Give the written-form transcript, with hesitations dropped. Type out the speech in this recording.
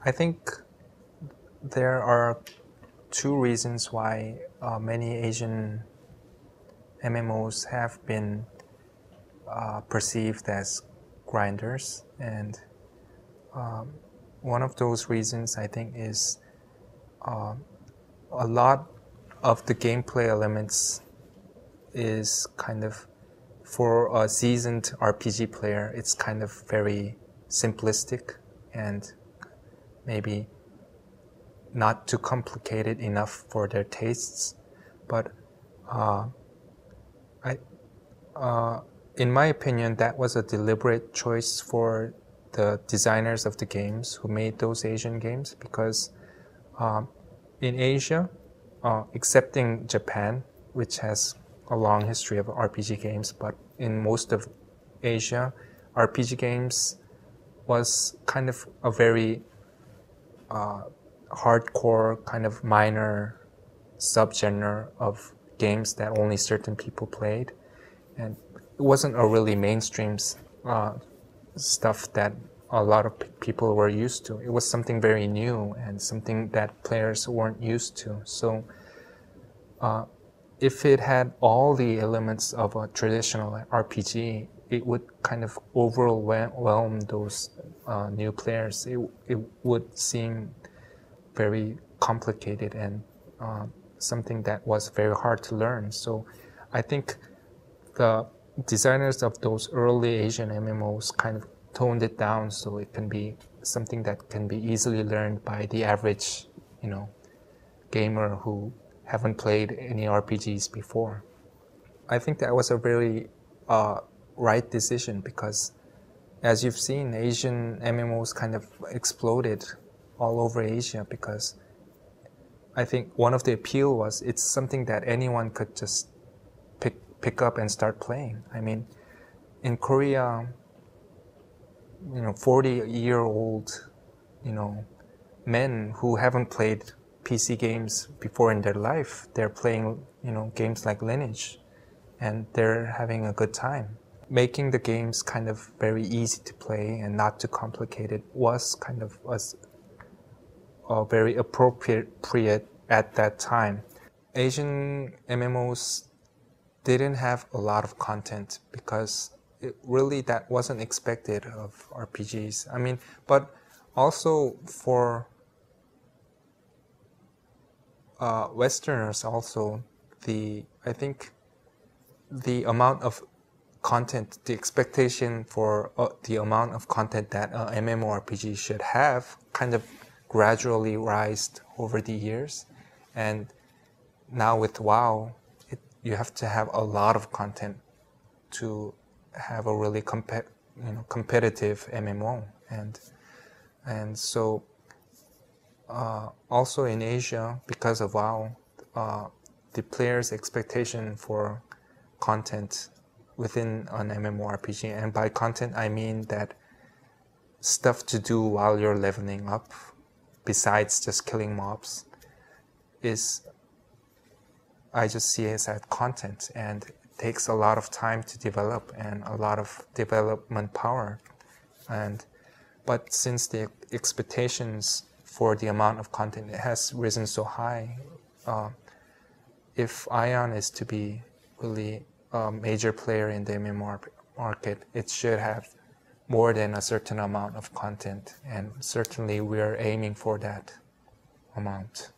I think there are two reasons why many Asian MMOs have been perceived as grinders, and one of those reasons I think is a lot of the gameplay elements is kind of, for a seasoned RPG player, it's kind of very simplistic and maybe not too complicated enough for their tastes. But in my opinion, that was a deliberate choice for the designers of the games who made those Asian games, because in Asia, excepting Japan, which has a long history of RPG games, but in most of Asia, RPG games was kind of a very hardcore, kind of minor subgenre of games that only certain people played, and it wasn't a really mainstream stuff that a lot of people were used to. It was something very new and something that players weren't used to. So if it had all the elements of a traditional RPG, it would kind of overwhelm those new players. It would seem very complicated and something that was very hard to learn. So I think the designers of those early Asian MMOs kind of toned it down so it can be something that can be easily learned by the average, gamer who haven't played any RPGs before. I think that was a very right decision, because as you've seen, Asian MMOs kind of exploded all over Asia, because I think one of the appeal was it's something that anyone could just pick up and start playing. I mean, in Korea, 40-year-old, men who haven't played PC games before in their life, they're playing, games like Lineage, and they're having a good time. Making the games kind of very easy to play and not too complicated was kind of very appropriate at that time. Asian MMOs didn't have a lot of content because that wasn't expected of RPGs. I mean, but also for Westerners also, I think the amount of content, the expectation for the amount of content that an MMORPG should have kind of gradually rised over the years. And now with WoW, you have to have a lot of content to have a really competitive MMO. And so also in Asia, because of WoW, the player's expectation for content within an MMORPG, and by content I mean that stuff to do while you're leveling up, besides just killing mobs, I just see it as content, and it takes a lot of time to develop and a lot of development power. But since the expectations for the amount of content has risen so high, if AION is to be really a major player in the MMO market, it should have more than a certain amount of content, and certainly we are aiming for that amount.